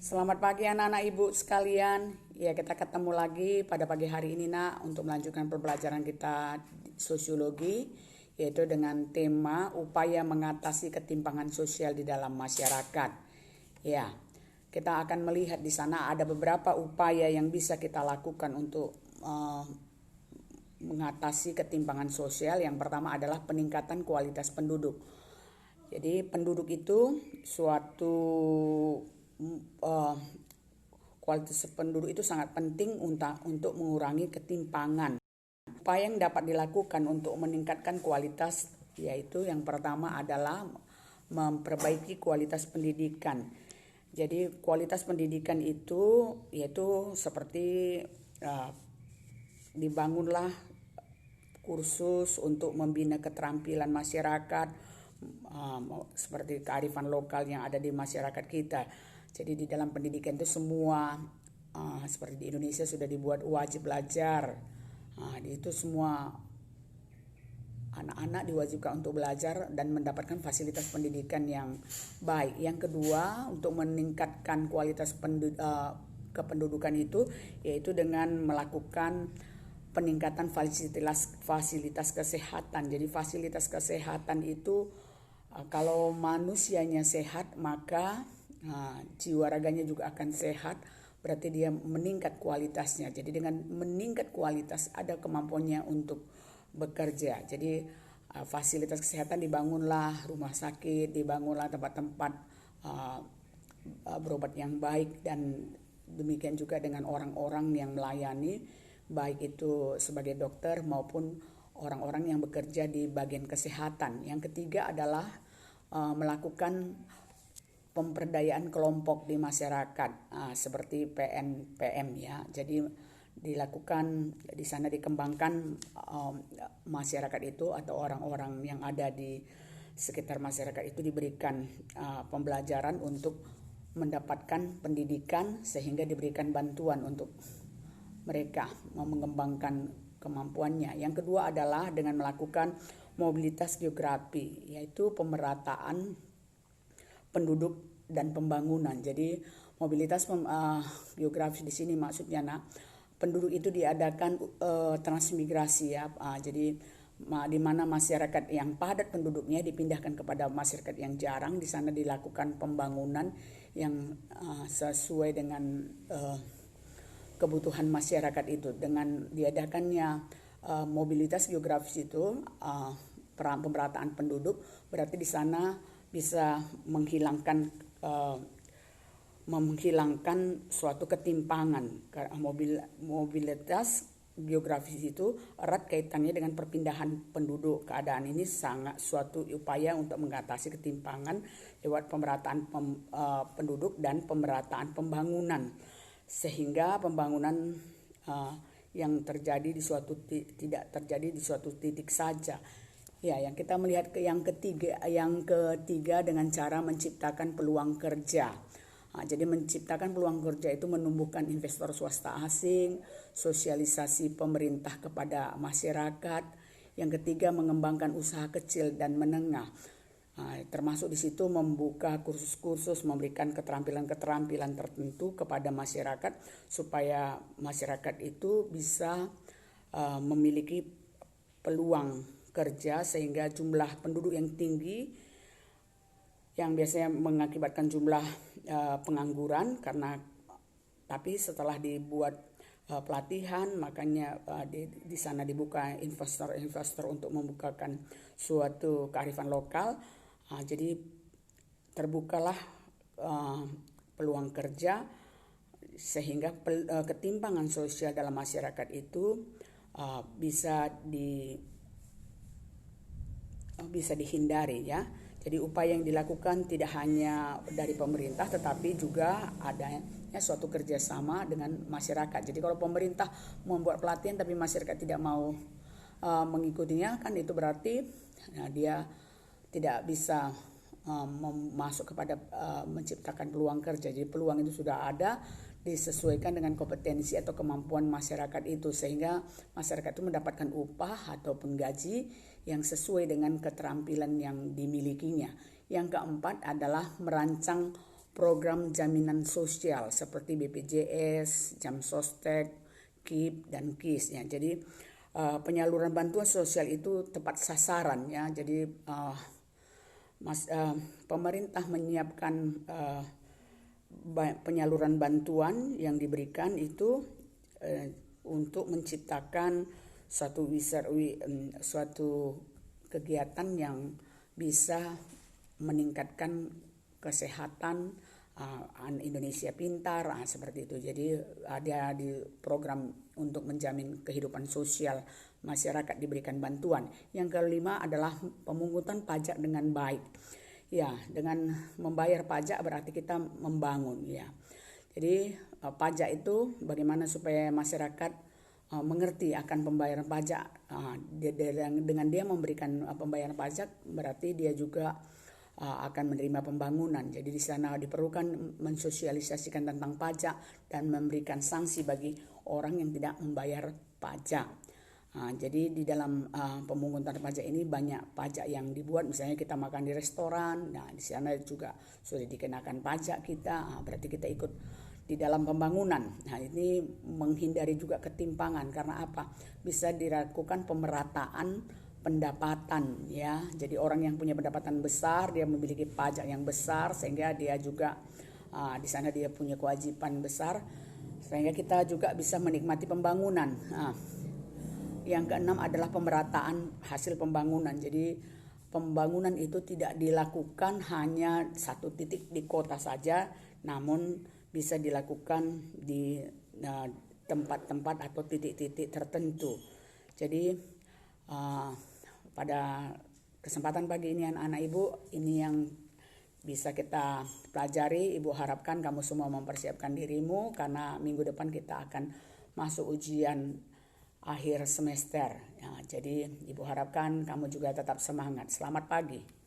Selamat pagi anak-anak ibu sekalian. Ya, kita ketemu lagi pada pagi hari ini nak untuk melanjutkan pembelajaran kita sosiologi, yaitu dengan tema upaya mengatasi ketimpangan sosial di dalam masyarakat. Ya, kita akan melihat di sana ada beberapa upaya yang bisa kita lakukan untuk mengatasi ketimpangan sosial. Yang pertama adalah peningkatan kualitas penduduk. Jadi penduduk itu suatu kualitas penduduk itu sangat penting untuk mengurangi ketimpangan. Upaya yang dapat dilakukan untuk meningkatkan kualitas yaitu yang pertama adalah memperbaiki kualitas pendidikan. Jadi kualitas pendidikan itu yaitu seperti dibangunlah kursus untuk membina keterampilan masyarakat, seperti kearifan lokal yang ada di masyarakat kita. Jadi di dalam pendidikan itu semua seperti di Indonesia sudah dibuat wajib belajar. Itu semua anak-anak diwajibkan untuk belajar dan mendapatkan fasilitas pendidikan yang baik. Yang kedua, untuk meningkatkan kualitas kependudukan itu yaitu dengan melakukan peningkatan fasilitas kesehatan. Jadi fasilitas kesehatan itu kalau manusianya sehat maka jiwa raganya juga akan sehat, berarti dia meningkat kualitasnya. Jadi dengan meningkat kualitas ada kemampuannya untuk bekerja. Jadi fasilitas kesehatan dibangunlah rumah sakit, dibangunlah tempat-tempat berobat yang baik, dan demikian juga dengan orang-orang yang melayani, baik itu sebagai dokter maupun orang-orang yang bekerja di bagian kesehatan. Yang ketiga adalah melakukan pemberdayaan kelompok di masyarakat, seperti PNPM ya. Jadi dilakukan di sana, dikembangkan masyarakat itu atau orang-orang yang ada di sekitar masyarakat itu diberikan pembelajaran untuk mendapatkan pendidikan sehingga diberikan bantuan untuk mereka mengembangkan kemampuannya. Yang kedua adalah dengan melakukan mobilitas geografi, yaitu pemerataan penduduk dan pembangunan. Jadi mobilitas geografi di sini maksudnya penduduk itu diadakan transmigrasi ya. Jadi di mana masyarakat yang padat penduduknya dipindahkan kepada masyarakat yang jarang. Di sana dilakukan pembangunan yang sesuai dengan kebutuhan masyarakat itu. Dengan diadakannya mobilitas geografis itu, pemerataan penduduk, berarti di sana bisa menghilangkan suatu ketimpangan. Mobilitas geografis itu erat kaitannya dengan perpindahan penduduk. Keadaan ini sangat suatu upaya untuk mengatasi ketimpangan lewat pemerataan penduduk dan pemerataan pembangunan, sehingga pembangunan yang terjadi di suatu tidak terjadi di suatu titik saja. Ya, yang kita melihat yang ketiga dengan cara menciptakan peluang kerja. Jadi menciptakan peluang kerja itu menumbuhkan investor swasta asing, sosialisasi pemerintah kepada masyarakat. Yang ketiga mengembangkan usaha kecil dan menengah. Termasuk di situ membuka kursus-kursus, memberikan keterampilan-keterampilan tertentu kepada masyarakat supaya masyarakat itu bisa memiliki peluang kerja, sehingga jumlah penduduk yang tinggi yang biasanya mengakibatkan jumlah pengangguran tapi setelah dibuat pelatihan, makanya di sana dibuka investor-investor untuk membukakan suatu kearifan lokal. Jadi terbukalah peluang kerja sehingga ketimpangan sosial dalam masyarakat itu bisa dihindari ya. Jadi upaya yang dilakukan tidak hanya dari pemerintah tetapi juga adanya suatu kerjasama dengan masyarakat. Jadi kalau pemerintah membuat pelatihan tapi masyarakat tidak mau mengikutinya, kan itu berarti dia tidak bisa masuk kepada menciptakan peluang kerja. Jadi peluang itu sudah ada, disesuaikan dengan kompetensi atau kemampuan masyarakat itu, sehingga masyarakat itu mendapatkan upah ataupun gaji yang sesuai dengan keterampilan yang dimilikinya. Yang keempat adalah merancang program jaminan sosial seperti BPJS, Jam Sostek, KIP dan KIS ya. Jadi penyaluran bantuan sosial itu tepat sasaran ya. Jadi pemerintah menyiapkan penyaluran bantuan yang diberikan itu untuk menciptakan suatu kegiatan yang bisa meningkatkan kesehatan Indonesia Pintar seperti itu. Jadi ada di program untuk menjamin kehidupan sosial masyarakat diberikan bantuan. Yang kelima adalah pemungutan pajak dengan baik. Ya, dengan membayar pajak berarti kita membangun ya. Jadi pajak itu bagaimana supaya masyarakat mengerti akan pembayaran pajak. Dengan dia memberikan pembayaran pajak berarti dia juga akan menerima pembangunan. Jadi di sana diperlukan mensosialisasikan tentang pajak dan memberikan sanksi bagi orang yang tidak membayar pajak. Jadi di dalam pemungutan pajak ini banyak pajak yang dibuat, misalnya kita makan di restoran, nah di sana juga sudah dikenakan pajak kita, berarti kita ikut di dalam pembangunan. Nah ini menghindari juga ketimpangan karena apa? Bisa dilakukan pemerataan pendapatan ya. Jadi orang yang punya pendapatan besar dia memiliki pajak yang besar sehingga dia juga di sana dia punya kewajiban besar sehingga kita juga bisa menikmati pembangunan. Yang keenam adalah pemerataan hasil pembangunan. Jadi pembangunan itu tidak dilakukan hanya satu titik di kota saja, namun bisa dilakukan di tempat-tempat atau titik-titik tertentu. Jadi pada kesempatan pagi ini anak-anak ibu, ini yang bisa kita pelajari. Ibu harapkan kamu semua mempersiapkan dirimu karena minggu depan kita akan masuk ujian akhir semester ya, jadi ibu harapkan kamu juga tetap semangat. Selamat pagi.